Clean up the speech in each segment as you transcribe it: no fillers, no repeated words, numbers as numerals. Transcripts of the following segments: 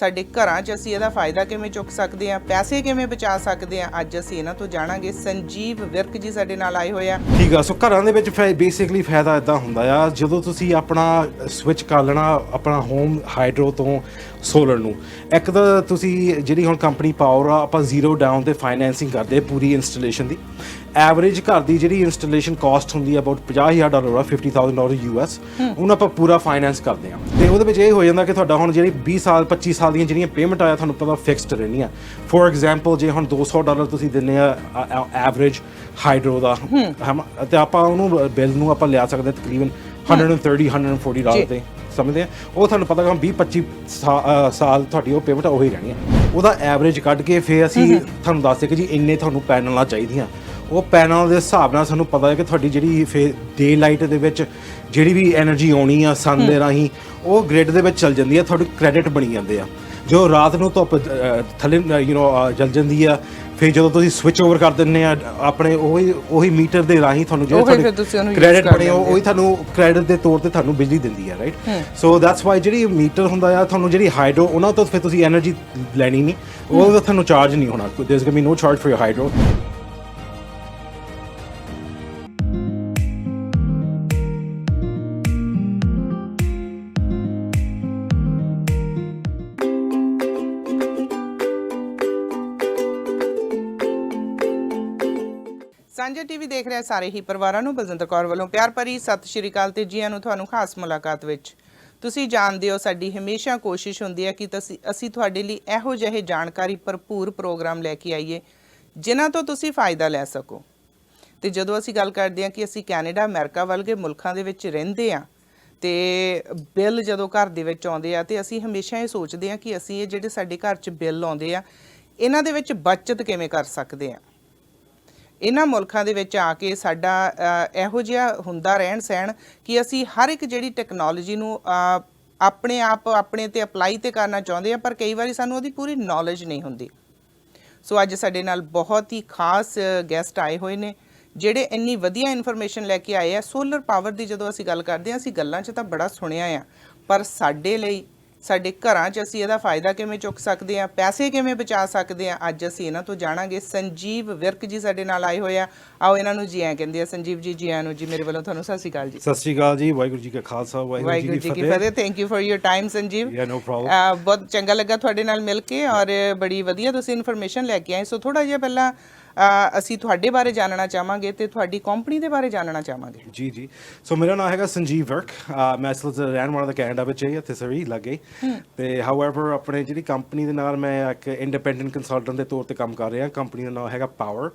ਸਾਡੇ ਘਰਾਂ 'ਚ ਅਸੀਂ ਇਹਦਾ ਫਾਇਦਾ ਕਿਵੇਂ ਚੁੱਕ ਸਕਦੇ ਹਾਂ, ਪੈਸੇ ਕਿਵੇਂ ਬਚਾ ਸਕਦੇ ਹਾਂ, ਅੱਜ ਅਸੀਂ ਇਹਨਾਂ ਤੋਂ ਜਾਣਾਂਗੇ। ਸੰਜੀਵ ਵਿਰਕ ਜੀ ਸਾਡੇ ਨਾਲ ਆਏ ਹੋਏ ਆ। ਠੀਕ ਆ। ਸੋ ਘਰਾਂ ਦੇ ਵਿੱਚ ਬੇਸਿਕਲੀ ਫਾਇਦਾ ਇਦਾਂ ਹੁੰਦਾ ਆ, ਜਦੋਂ ਤੁਸੀਂ ਆਪਣਾ ਸਵਿਚ ਕਰ ਲੈਣਾ ਆਪਣਾ ਹੋਮ ਹਾਈਡਰੋ ਤੋਂ ਸੋਲਰ ਨੂੰ। ਇੱਕ ਤਾਂ ਤੁਸੀਂ ਜਿਹੜੀ ਹੁਣ ਕੰਪਨੀ ਪਾਵਰ ਆ, ਆਪਾਂ ਜ਼ੀਰੋ ਡਾਊਨ ਤੇ ਫਾਈਨੈਂਸਿੰਗ ਕਰਦੇ ਪੂਰੀ ਇੰਸਟਾਲੇਸ਼ਨ ਦੀ। ਐਵਰੇਜ ਘਰ ਦੀ ਜਿਹੜੀ ਇੰਸਟਾਲੇਸ਼ਨ ਕਾਸਟ ਹੁੰਦੀ ਆ ਅਬਾਊਟ $50,000 ਆ, $50,000 US। ਉਹਨੂੰ ਆਪਾਂ ਪੂਰਾ ਫਾਈਨੈਂਸ ਕਰਦੇ ਆ ਤੇ ਉਹਦੇ ਵਿੱਚ ਇਹ ਹੋ ਜਾਂਦਾ ਕਿ ਤੁਹਾਡਾ ਹੁਣ ਜਿਹੜੀ 20 ਸਾਲ 25 ਸਾਲ ਦੀਆਂ ਜਿਹੜੀਆਂ ਪੇਮੈਂਟ ਆਇਆ ਤੁਹਾਨੂੰ ਪਤਾ ਫਿਕਸਡ ਰਹਿਣੀਆਂ। ਫੋਰ ਐਗਜ਼ਾਮਪਲ ਜੇ ਹੁਣ $200 ਤੁਸੀਂ ਦਿੰਦੇ ਆ ਐਵਰੇਜ ਹਾਈਡਰੋ ਦਾ ਤੇ ਆਪਾਂ ਉਹਨੂੰ ਬਿੱਲ ਨੂੰ ਆਪਾਂ ਲਿਆ ਸਕਦੇ ਤਕਰੀਬਨ $130-140 ਤੇ ਸਮਝਦੇ ਆ। ਉਹ ਤੁਹਾਨੂੰ ਪਤਾ ਕਿ 20-25 ਸਾਲ ਤੁਹਾਡੀ ਉਹ ਪੇਮੈਂਟ ਉਹੀ ਰਹਿਣੀ ਆ। ਉਹਦਾ ਐਵਰੇਜ ਕੱਢ ਕੇ ਫਿਰ ਅਸੀਂ ਤੁਹਾਨੂੰ ਦੱਸਦੇ ਕਿ ਜੀ ਇੰਨੇ ਤੁਹਾਨੂੰ ਪੈਨਲਾਂ ਚਾਹੀਦੀਆਂ। ਉਹ ਪੈਨਲ ਦੇ ਹਿਸਾਬ ਨਾਲ ਸਾਨੂੰ ਪਤਾ ਹੈ ਕਿ ਤੁਹਾਡੀ ਜਿਹੜੀ ਫਿਰ ਡੇ ਲਾਈਟ ਦੇ ਵਿੱਚ ਜਿਹੜੀ ਵੀ ਐਨਰਜੀ ਆਉਣੀ ਆ ਸਨ ਦੇ ਰਾਹੀਂ ਉਹ ਗ੍ਰਿਡ ਦੇ ਵਿੱਚ ਚਲ ਜਾਂਦੀ ਆ, ਤੁਹਾਡੇ ਕ੍ਰੈਡਿਟ ਬਣੀ ਜਾਂਦੇ ਆ। ਜੋ ਰਾਤ ਨੂੰ ਧੁੱਪ ਥੱਲੇ ਜਲ ਜਾਂਦੀ ਆ, ਫਿਰ ਜਦੋਂ ਤੁਸੀਂ ਸਵਿਚ ਓਵਰ ਕਰ ਦਿੰਦੇ ਆ ਆਪਣੇ ਉਹੀ ਮੀਟਰ ਦੇ ਰਾਹੀਂ ਤੁਹਾਨੂੰ ਜਿਹੜੇ ਕ੍ਰੈਡਿਟ ਬਣੇ ਉਹੀ ਤੁਹਾਨੂੰ ਕ੍ਰੈਡਿਟ ਦੇ ਤੌਰ ਤੇ ਤੁਹਾਨੂੰ ਬਿਜਲੀ ਦਿੰਦੀ ਆ, ਰਾਈਟ। ਸੋ ਦੈਟਸ ਵਾਈ ਜਿਹੜੀ ਮੀਟਰ ਹੁੰਦਾ ਆ ਤੁਹਾਨੂੰ ਜਿਹੜੀ ਹਾਈਡਰੋ ਉਹਨਾਂ ਤੋਂ ਫਿਰ ਤੁਸੀਂ ਐਨਰਜੀ ਲੈਣੀ ਨਹੀਂ, ਉਹ ਤੁਹਾਨੂੰ ਚਾਰਜ ਨਹੀਂ ਹੋਣਾ। There is going to be no charge for your hydro. ਸਾਂਝਾ ਟੀਵੀ ਦੇਖ ਰਿਹਾ ਸਾਰੇ ਹੀ ਪਰਿਵਾਰਾਂ ਨੂੰ ਬਲਜਿੰਦਰ ਕੌਰ ਵੱਲੋਂ ਪਿਆਰ ਭਰੀ ਸਤਿ ਸ਼੍ਰੀ ਅਕਾਲ ਤੇ ਜੀਆਂ ਨੂੰ ਤੁਹਾਨੂੰ ਖਾਸ ਮੁਲਾਕਾਤ ਵਿੱਚ। ਤੁਸੀਂ ਜਾਣਦੇ ਹੋ ਸਾਡੀ ਹਮੇਸ਼ਾ ਕੋਸ਼ਿਸ਼ ਹੁੰਦੀ ਹੈ ਕਿ ਅਸੀਂ ਤੁਹਾਡੇ ਲਈ ਇਹੋ ਜਿਹੇ ਜਾਣਕਾਰੀ ਭਰਪੂਰ ਪ੍ਰੋਗਰਾਮ ਲੈ ਕੇ ਆਈਏ ਜਿਨ੍ਹਾਂ ਤੋਂ ਤੁਸੀਂ ਫਾਇਦਾ ਲੈ ਸਕੋ। ਤੇ ਜਦੋਂ ਅਸੀਂ ਗੱਲ ਕਰਦੇ ਹਾਂ ਕਿ ਅਸੀਂ ਕੈਨੇਡਾ ਅਮਰੀਕਾ ਵਰਗੇ ਮੁਲਕਾਂ ਦੇ ਵਿੱਚ ਰਹਿੰਦੇ ਹਾਂ ਤੇ ਬਿੱਲ ਜਦੋਂ ਘਰ ਦੇ ਵਿੱਚ ਆਉਂਦੇ ਆ ਤੇ ਅਸੀਂ ਹਮੇਸ਼ਾ ਇਹ ਸੋਚਦੇ ਹਾਂ ਕਿ ਅਸੀਂ ਇਹ ਜਿਹੜੇ ਸਾਡੇ ਘਰ 'ਚ ਬਿੱਲ ਆਉਂਦੇ ਆ ਇਹਨਾਂ ਦੇ ਵਿੱਚ ਬਚਤ ਕਿਵੇਂ ਕਰ ਸਕਦੇ ਹਾਂ। ਇਹਨਾਂ ਮੁਲਕਾਂ ਦੇ ਵਿੱਚ ਆ ਕੇ ਸਾਡਾ ਇਹੋ ਜਿਹਾ ਹੁੰਦਾ ਰਹਿਣ ਸਹਿਣ ਕਿ ਅਸੀਂ ਹਰ ਇੱਕ ਜਿਹੜੀ ਟੈਕਨੋਲੋਜੀ ਨੂੰ ਆਪਣੇ ਤੇ ਅਪਲਾਈ ਤੇ ਕਰਨਾ ਚਾਹੁੰਦੇ ਆ, ਪਰ ਕਈ ਵਾਰੀ ਸਾਨੂੰ ਉਹਦੀ ਪੂਰੀ ਨੌਲੇਜ ਨਹੀਂ ਹੁੰਦੀ। ਸੋ ਅੱਜ ਸਾਡੇ ਨਾਲ ਬਹੁਤ ਹੀ ਖਾਸ ਗੈਸਟ ਆਏ ਹੋਏ ਨੇ ਜਿਹੜੇ ਇੰਨੀ ਵਧੀਆ ਇਨਫੋਰਮੇਸ਼ਨ ਲੈ ਕੇ ਆਏ ਆ। ਸੋਲਰ ਪਾਵਰ ਦੀ ਜਦੋਂ ਅਸੀਂ ਗੱਲ ਕਰਦੇ ਹਾਂ, ਅਸੀਂ ਗੱਲਾਂ 'ਚ ਤਾਂ ਬੜਾ ਸੁਣਿਆ ਆ, ਪਰ ਸਾਡੇ ਲਈ ਸਾਡੇ ਘਰਾਂ 'ਚ ਅਸੀਂ ਇਹਦਾ ਫਾਇਦਾ ਕਿਵੇਂ ਚੁੱਕ ਸਕਦੇ ਹਾਂ, ਪੈਸੇ ਕਿਵੇਂ ਬਚਾ ਸਕਦੇ ਹਾਂ, ਅੱਜ ਅਸੀਂ ਇਹਨਾਂ ਤੋਂ ਜਾਣਾਂਗੇ। ਸੰਜੀਵ ਵਿਰਕ ਜੀ ਸਾਡੇ ਨਾਲ ਆਏ ਹੋਏ ਆ। ਆਓ ਇਹਨਾਂ ਨੂੰ ਜੀ ਆਇਆਂ ਕਹਿੰਦੇ ਆ। ਸੰਜੀਵ ਜੀ, ਜੀ ਆਇਆਂ ਨੂੰ ਜੀ। ਮੇਰੇ ਵੱਲੋਂ ਤੁਹਾਨੂੰ ਸਤਿ ਸ਼੍ਰੀ ਅਕਾਲ ਜੀ। ਸਤਿ ਸ਼੍ਰੀ ਅਕਾਲ ਜੀ। ਵਾਹਿਗੁਰੂ ਜੀ ਕਾ ਖਾਲਸਾ, ਵਾਹਿਗੁਰੂ ਜੀ ਕੀ ਫਤਿਹ। Thank you for your time Sanjeev. No problem. ਬਹੁਤ ਚੰਗਾ ਲੱਗਾ ਤੁਹਾਡੇ ਨਾਲ ਮਿਲ ਕੇ ਔਰ ਬੜੀ ਵਧੀਆ ਤੁਸੀਂ ਇਨਫੋਰਮੇਸ਼ਨ ਲੈ ਕੇ ਆਏ। ਸੋ ਥੋੜਾ ਜਿਹਾ ਪਹਿਲਾਂ ਅਸੀਂ ਤੁਹਾਡੇ ਬਾਰੇ ਜਾਣਨਾ ਚਾਹਾਂਗੇ ਤੇ ਤੁਹਾਡੀ ਕੰਪਨੀ ਦੇ ਬਾਰੇ ਜਾਣਨਾ ਚਾਹਾਂਗੇ। ਜੀ ਜੀ। ਸੋ ਮੇਰਾ ਨਾਮ ਹੈਗਾ ਸੰਜੀਵ ਵਿਰਕ। ਮੈਂ ਅਸਲ 'ਚ ਰਹਿਣ ਵਾਲਾ ਤਾਂ ਕੈਨੇਡਾ ਵਿੱਚ ਹੀ ਇੱਥੇ ਸਰੀ ਲੱਗੇ ਤੇ ਹਾਊਐਵਰ ਆਪਣੇ ਜਿਹੜੀ ਕੰਪਨੀ ਦੇ ਨਾਲ ਮੈਂ ਇੱਕ ਇੰਡੀਪੈਂਡੈਂਟ ਕੰਸਲਟੈਂਟ ਦੇ ਤੌਰ ਤੇ ਕੰਮ ਕਰ ਰਿਹਾ। ਕੰਪਨੀ ਦਾ ਨਾਮ ਹੈਗਾ ਪਾਵਰ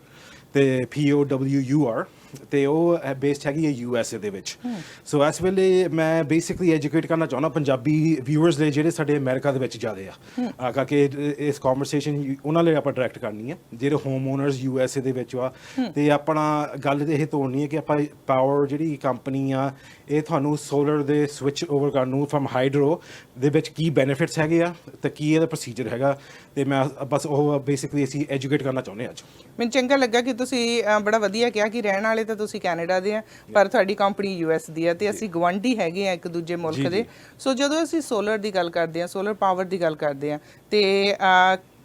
ਤੇ POWUR ਤੇ ਉਹ ਬੇਸਡ ਹੈਗੀ ਹੈ USA ਦੇ ਵਿੱਚ। ਸੋ ਇਸ ਵੇਲੇ ਮੈਂ ਬੇਸਿਕਲੀ ਐਜੂਕੇਟ ਕਰਨਾ ਚਾਹੁੰਦਾ ਪੰਜਾਬੀ ਵਿਊਅਰਸ ਲਈ ਜਿਹੜੇ ਸਾਡੇ ਅਮਰੀਕਾ ਦੇ ਵਿੱਚ ਜ਼ਿਆਦੇ ਆ ਕਰਕੇ ਇਸ ਕਨਵਰਸੇਸ਼ਨ ਉਹਨਾਂ ਲਈ ਆਪਾਂ ਡਾਇਰੈਕਟ ਕਰਨੀ ਹੈ ਜਿਹੜੇ ਹੋਮ ਓਨਰਸ USA ਦੇ ਵਿੱਚ ਆ। ਤੇ ਆਪਣਾ ਗੱਲ ਇਹ ਤੋੜਨੀ ਹੈ ਕਿ ਆਪਾਂ ਪਾਵਰ ਜਿਹੜੀ ਕੰਪਨੀ ਆ ਇਹ ਤੁਹਾਨੂੰ ਸੋਲਰ ਦੇ ਸਵਿਚ ਓਵਰ ਕਰਨ ਨੂੰ ਫਰਮ ਹਾਈਡਰੋ ਦੇ ਵਿੱਚ ਕੀ ਬੈਨੀਫਿਟਸ ਹੈਗੇ ਆ ਤੇ ਕੀ ਇਹਦਾ ਪ੍ਰੋਸੀਜਰ ਹੈਗਾ ਤੇ ਮੈਂ ਬਸ ਉਹ ਬੇਸਿਕਲੀ ਅਸੀਂ ਐਜੂਕੇਟ ਕਰਨਾ ਚਾਹੁੰਦੇ ਹਾਂ ਅੱਜ। ਮੈਨੂੰ ਚੰਗਾ ਲੱਗਾ ਕਿ ਤੁਸੀਂ ਬੜਾ ਵਧੀਆ ਕਿਹਾ ਕਿ ਰਹਿਣ ਵਾਲੇ ਤਾਂ ਤੁਸੀਂ ਕੈਨੇਡਾ ਦੇ ਆ ਪਰ ਤੁਹਾਡੀ ਕੰਪਨੀ US ਦੀ ਆ ਤੇ ਅਸੀਂ ਗਵਾਂਢੀ ਹੈਗੇ ਆ ਇੱਕ ਦੂਜੇ ਮੁਲਕ ਦੇ। ਸੋ ਜਦੋਂ ਅਸੀਂ ਸੋਲਰ ਦੀ ਗੱਲ ਕਰਦੇ ਆ, ਸੋਲਰ ਪਾਵਰ ਦੀ ਗੱਲ ਕਰਦੇ ਆ ਤੇ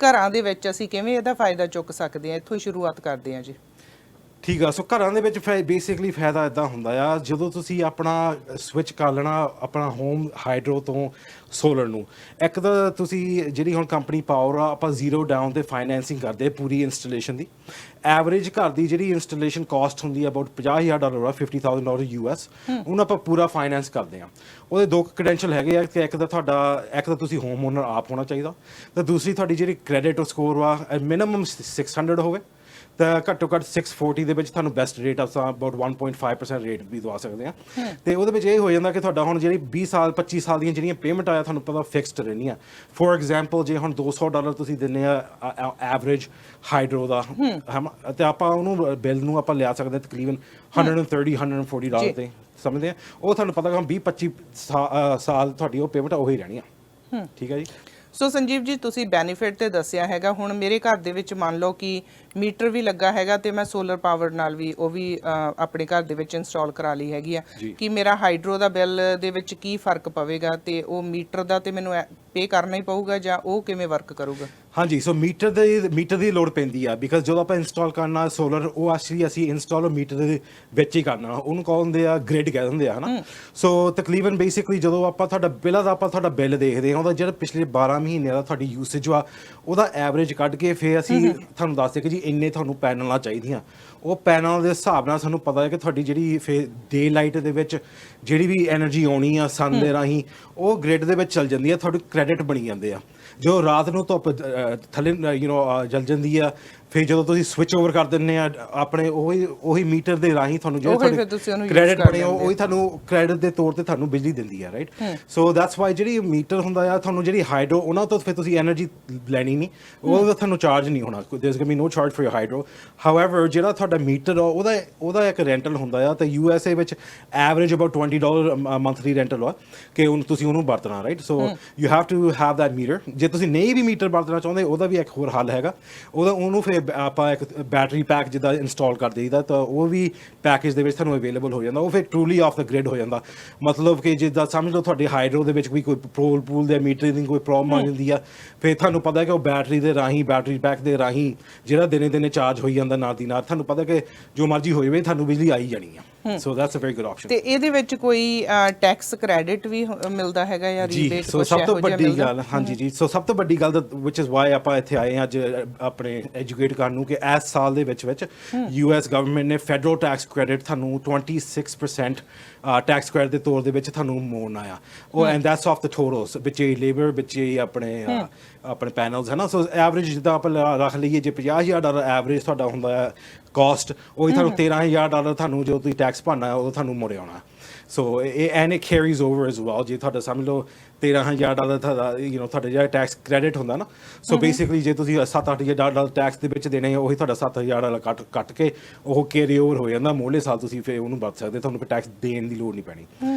ਘਰਾਂ ਦੇ ਵਿੱਚ ਅਸੀਂ ਕਿਵੇਂ ਇਹਦਾ ਫਾਇਦਾ ਚੁੱਕ ਸਕਦੇ ਆ, ਇੱਥੋਂ ਹੀ ਸ਼ੁਰੂਆਤ ਕਰਦੇ ਆ ਜੀ। ਠੀਕ ਆ। ਸੋ ਘਰਾਂ ਦੇ ਵਿੱਚ ਬੇਸਿਕਲੀ ਫਾਇਦਾ ਇਦਾਂ ਹੁੰਦਾ ਆ, ਜਦੋਂ ਤੁਸੀਂ ਆਪਣਾ ਸਵਿਚ ਕਰ ਲੈਣਾ ਆਪਣਾ ਹੋਮ ਹਾਈਡਰੋ ਤੋਂ ਸੋਲਰ ਨੂੰ। ਇੱਕ ਤਾਂ ਤੁਸੀਂ ਜਿਹੜੀ ਹੁਣ ਕੰਪਨੀ ਪਾਵਰ ਆ ਆਪਾਂ ਜ਼ੀਰੋ ਡਾਊਨ ਤੇ ਫਾਈਨੈਂਸਿੰਗ ਕਰਦੇ ਪੂਰੀ ਇੰਸਟਾਲੇਸ਼ਨ ਦੀ। ਐਵਰੇਜ ਘਰ ਦੀ ਜਿਹੜੀ ਇੰਸਟਾਲੇਸ਼ਨ ਕਾਸਟ ਹੁੰਦੀ ਆ ਅਬਾਊਟ $50,000 ਆ, $50,000 US। ਉਹਨੂੰ ਆਪਾਂ ਪੂਰਾ ਫਾਈਨੈਂਸ ਕਰਦੇ ਆ। ਉਹਦੇ ਦੋ ਕ੍ਰੈਡੈਂਸ਼ੀਅਲ ਹੈਗੇ ਆ ਕਿ ਇੱਕ ਤਾਂ ਤੁਸੀਂ ਹੋਮ ਓਨਰ ਆਪ ਹੋਣਾ ਚਾਹੀਦਾ ਤੇ ਦੂਸਰੀ ਤੁਹਾਡੀ ਜਿਹੜੀ ਕ੍ਰੈਡਿਟ ਸਕੋਰ ਆ ਮਿਨੀਮਮ 600 ਹੋਵੇ ਤਾਂ ਘੱਟੋ ਘੱਟ 640 ਦੇ ਵਿੱਚ ਤੁਹਾਨੂੰ ਬੈਸਟ ਰੇਟ ਆਪਾਂ ਅਬਾਊਟ 1.5% ਰੇਟ ਵੀ ਦਵਾ ਸਕਦੇ ਆ। ਤੇ ਉਹਦੇ ਵਿੱਚ ਇਹ ਹੋ ਜਾਂਦਾ ਕਿ ਤੁਹਾਡਾ ਹੁਣ ਜਿਹੜੀ 20 ਸਾਲ 25 ਸਾਲ ਦੀਆਂ ਜਿਹੜੀਆਂ ਪੇਮੈਂਟ ਆਇਆ ਤੁਹਾਨੂੰ ਪਤਾ ਫਿਕਸਡ ਰਹਿਣੀਆਂ। ਫੋਰ ਐਗਜ਼ਾਮਪਲ ਜੇ ਹੁਣ $200 ਤੁਸੀਂ ਦਿੰਦੇ ਆ ਐਵਰੇਜ ਹਾਈਡਰੋ ਦਾ ਤੇ ਆਪਾਂ ਉਹਨੂੰ ਬਿੱਲ ਨੂੰ ਆਪਾਂ ਲਿਆ ਸਕਦੇ ਤਕਰੀਬਨ $130-140 ਤੇ ਸਮਝਦੇ ਆ। ਉਹ ਤੁਹਾਨੂੰ ਪਤਾ ਕਿ 20-25 ਸਾਲ ਤੁਹਾਡੀ ਉਹ ਪੇਮੈਂਟ ਉਹੀ ਰਹਿਣੀ ਆ। ਠੀਕ ਹੈ ਜੀ। ਸੋ ਸੰਜੀਵ ਜੀ ਤੁਸੀਂ ਬੈਨੀਫਿਟ ਤੇ ਦੱਸਿਆ ਹੈਗਾ, ਹੁਣ ਮੇਰੇ ਘਰ ਦੇ ਵਿੱਚ ਮੰਨ ਲਓ ਕਿ ਮੀਟਰ ਵੀ ਲੱਗਾ ਹੈਗਾ ਤੇ ਮੈਂ ਸੋਲਰ ਪਾਵਰ ਨਾਲ ਵੀ ਉਹ ਵੀ ਆਪਣੇ ਘਰ ਦੇ ਵਿੱਚ ਇੰਸਟਾਲ ਕਰਾ ਲਈ ਹੈਗੀ ਆ, ਕਿ ਮੇਰਾ ਹਾਈਡਰੋ ਦਾ ਬਿੱਲ ਦੇ ਵਿੱਚ ਕੀ ਫਰਕ ਪਵੇਗਾ ਤੇ ਉਹ ਮੀਟਰ ਦਾ ਤੇ ਮੈਨੂੰ ਪੇ ਕਰਨਾ ਹੀ ਪਊਗਾ ਜਾਂ ਉਹ ਕਿਵੇਂ ਵਰਕ ਕਰੂਗਾ? ਹਾਂਜੀ, ਸੋ ਮੀਟਰ ਦੀ ਲੋੜ ਪੈਂਦੀ ਆ ਬਿਕਾਜ਼ ਜਦੋਂ ਆਪਾਂ ਇੰਸਟਾਲ ਕਰਨਾ ਸੋਲਰ, ਉਹ ਐਕਚੁਅਲੀ ਅਸੀਂ ਇੰਸਟਾਲ ਮੀਟਰ ਦੇ ਵਿੱਚ ਹੀ ਕਰਨਾ, ਉਹਨੂੰ ਕਹਿੰਦੇ ਆ ਗ੍ਰਿਡ ਕਹਿ ਦਿੰਦੇ ਆ ਹਨਾ। ਸੋ ਤਕਰੀਬਨ ਬੇਸਿਕਲੀ ਜਦੋਂ ਆਪਾਂ ਤੁਹਾਡਾ ਬਿੱਲ ਦੇਖਦੇ ਹਾਂ, ਉਹਦਾ ਜਿਹੜਾ ਪਿਛਲੇ 12 ਮਹੀਨਿਆਂ ਦਾ ਤੁਹਾਡੀ ਯੂਸੇਜ ਆ ਉਹਦਾ ਐਵਰੇਜ ਕੱਢ ਕੇ ਫਿਰ ਅਸੀਂ ਤੁਹਾਨੂੰ ਦੱਸਦੇ ਕਿ ਜੀ ਇੰਨੇ ਤੁਹਾਨੂੰ ਪੈਨਲਾਂ ਚਾਹੀਦੀਆਂ। ਉਹ ਪੈਨਲ ਦੇ ਹਿਸਾਬ ਨਾਲ ਸਾਨੂੰ ਪਤਾ ਹੈ ਕਿ ਤੁਹਾਡੀ ਜਿਹੜੀ ਫਿਰ ਡੇ ਲਾਈਟ ਦੇ ਵਿੱਚ ਜਿਹੜੀ ਵੀ ਐਨਰਜੀ ਆਉਣੀ ਆ ਸਨ ਦੇ ਰਾਹੀਂ ਉਹ ਗ੍ਰਿਡ ਦੇ ਵਿੱਚ ਚਲ ਜਾਂਦੀ ਆ, ਤੁਹਾਡੇ ਕ੍ਰੈਡਿਟ ਬਣੀ ਜਾਂਦੇ ਆ। ਜੋ ਰਾਤ ਨੂੰ ਧੁੱਪ ਥੱਲੇ ਜਲ ਜਾਂਦੀ ਆ, ਫਿਰ ਜਦੋਂ ਤੁਸੀਂ ਸਵਿਚ ਓਵਰ ਕਰ ਦਿੰਦੇ ਆ ਆਪਣੇ ਉਹੀ ਮੀਟਰ ਦੇ ਰਾਹੀਂ ਤੁਹਾਨੂੰ ਜਿਹੜੇ ਕ੍ਰੈਡਿਟ ਬਣੇ ਉਹੀ ਤੁਹਾਨੂੰ ਕ੍ਰੈਡਿਟ ਦੇ ਤੌਰ ਤੇ ਤੁਹਾਨੂੰ ਬਿਜਲੀ ਦਿੰਦੀ ਆ, ਰਾਈਟ। ਸੋ ਦੈਟਸ ਵਾਈ ਜਿਹੜੀ ਮੀਟਰ ਹੁੰਦਾ ਆ ਤੁਹਾਨੂੰ ਜਿਹੜੀ ਹਾਈਡਰੋ ਉਹਨਾਂ ਤੋਂ ਫਿਰ ਤੁਸੀਂ ਐਨਰਜੀ ਲੈਣੀ ਨਹੀਂ, ਉਹਦਾ ਤੁਹਾਨੂੰ ਚਾਰਜ ਨਹੀਂ ਹੋਣਾ, there is going be no charge for your hydro. However ਜਿਹੜਾ ਤੁਹਾਡਾ ਮੀਟਰ ਆ ਉਹਦਾ ਇੱਕ ਰੈਂਟਲ ਹੁੰਦਾ ਆ, ਤੇ USA ਵਿੱਚ ਐਵਰੇਜ ਅਬਾਊਟ $20 ਮੰਥਲੀ ਰੈਂਟਲ ਆ ਕਿ ਤੁਸੀਂ ਉਹਨੂੰ ਵਰਤਣਾ, right. So you have to have that meter. ਜੇ ਤੁਸੀਂ ਨਹੀਂ ਵੀ ਮੀਟਰ ਵਰਤਣਾ ਚਾਹੁੰਦੇ ਉਹਦਾ ਵੀ ਇੱਕ ਹੋਰ ਹੱਲ ਹੈਗਾ, ਉਹਨੂੰ ਫਿਰ ਆਪਾਂ ਇੱਕ ਬੈਟਰੀ ਪੈਕ ਜਿੱਦਾਂ ਇੰਸਟਾਲ ਕਰ ਦੇਈਦਾ ਤਾਂ ਉਹ ਵੀ ਪੈਕੇਜ ਦੇ ਵਿੱਚ ਤੁਹਾਨੂੰ ਅਵੇਲੇਬਲ ਹੋ ਜਾਂਦਾ, ਉਹ ਫਿਰ ਟਰੂਲੀ ਆਫ ਦਾ ਗ੍ਰਿਡ ਹੋ ਜਾਂਦਾ। ਮਤਲਬ ਕਿ ਜਿੱਦਾਂ ਸਮਝ ਲਓ ਤੁਹਾਡੇ ਹਾਈਡਰੋ ਦੇ ਵਿੱਚ ਵੀ ਕੋਈ ਪੈਟਰੋਲ ਪੂਲ ਦੇ ਮੀਟਰ ਦੀ ਕੋਈ ਪ੍ਰੋਬਲਮ ਆ ਜਾਂਦੀ ਆ, ਫਿਰ ਤੁਹਾਨੂੰ ਪਤਾ ਕਿ ਉਹ ਬੈਟਰੀ ਪੈਕ ਦੇ ਰਾਹੀਂ ਜਿਹੜਾ ਦਿਨੇ ਚਾਰਜ ਹੋਈ ਜਾਂਦਾ ਨਾਲ ਦੀ ਨਾਲ, ਤੁਹਾਨੂੰ ਪਤਾ ਕਿ ਜੋ ਮਰਜ਼ੀ ਹੋਏ ਵੇ ਤੁਹਾਨੂੰ ਬਿਜਲੀ ਆਈ ਜਾਣੀ ਆ। So that's a very good option. ਤੇ ਇਹਦੇ ਵਿੱਚ ਕੋਈ ਟੈਕਸ ਕ੍ਰੈਡਿਟ ਵੀ ਮਿਲਦਾ ਹੈਗਾ ਜਾਂ ਰੀਬੇਟ? ਸੋ ਸਭ ਤੋਂ ਵੱਡੀ ਗੱਲ, ਹਾਂਜੀ ਜੀ, ਸੋ ਸਭ ਤੋਂ ਵੱਡੀ ਗੱਲ ਵਿਚ ਇਜ਼ ਵਾਈ ਆਪਾਂ ਇੱਥੇ ਆਏ ਅੱਜ ਆਪਣੇ ਐਜੂਕੇਟ ਕਰਨ ਨੂੰ ਕਿ ਇਸ ਸਾਲ ਦੇ ਵਿੱਚ US ਗਵਰਨਮੈਂਟ ਨੇ ਫੈਡਰਲ ਟੈਕਸ ਕ੍ਰੈਡਿਟ ਤੁਹਾਨੂੰ 26% ਟੈਕਸ ਕ੍ਰੈਡਿਟ ਦੇ ਤੌਰ ਦੇ ਵਿੱਚ ਤੁਹਾਨੂੰ ਮੋੜਨਾ ਆ। ਉਹ ਐਂਡ ਦੈਟਸ ਆਫ ਦ ਟੋਟਲਸ ਵਿੱਚ ਲੇਬਰ ਵਿੱਚ ਆਪਣੇ ਪੈਨਲਸ ਹੈ ਨਾ। ਸੋ ਐਵਰੇਜ ਜਿੱਦਾਂ ਆਪਾਂ ਰੱਖ ਲਈਏ ਜੇ $50,000 ਐਵਰੇਜ ਤੁਹਾਡਾ ਹੁੰਦਾ ਹੈ ਕਾਸਟ, ਉਹੀ ਤੁਹਾਨੂੰ $13,000 ਤੁਹਾਨੂੰ ਜੋ ਤੁਸੀਂ ਟੈਕਸ ਭਰਨਾ ਉਹ ਤੁਹਾਨੂੰ ਮੁੜ ਆਉਣਾ। So and it carries over as well. ਜੇ ਤੁਹਾਡਾ ਸਮਝ ਲਓ $13,000 ਤੁਹਾਡਾ ਜਿਹੜਾ ਟੈਕਸ ਕ੍ਰੈਡਿਟ ਹੁੰਦਾ ਨਾ, ਸੋ ਬੇਸਿਕਲੀ ਜੇ ਤੁਸੀਂ $7,000-8,000 ਟੈਕਸ ਦੇ ਵਿੱਚ ਦੇਣੇ ਉਹੀ ਤੁਹਾਡਾ $7,000 ਕੱਟ ਕੇ ਉਹ ਕੈਰੀ ਓਵਰ ਹੋ ਜਾਂਦਾ। ਮੋਲੇ ਸਾਲ ਤੁਸੀਂ ਫਿਰ ਉਹਨੂੰ ਵਰਤ ਸਕਦੇ, ਤੁਹਾਨੂੰ ਫਿਰ ਟੈਕਸ ਦੇਣ ਦੀ ਲੋੜ ਨਹੀਂ ਪੈਣੀ।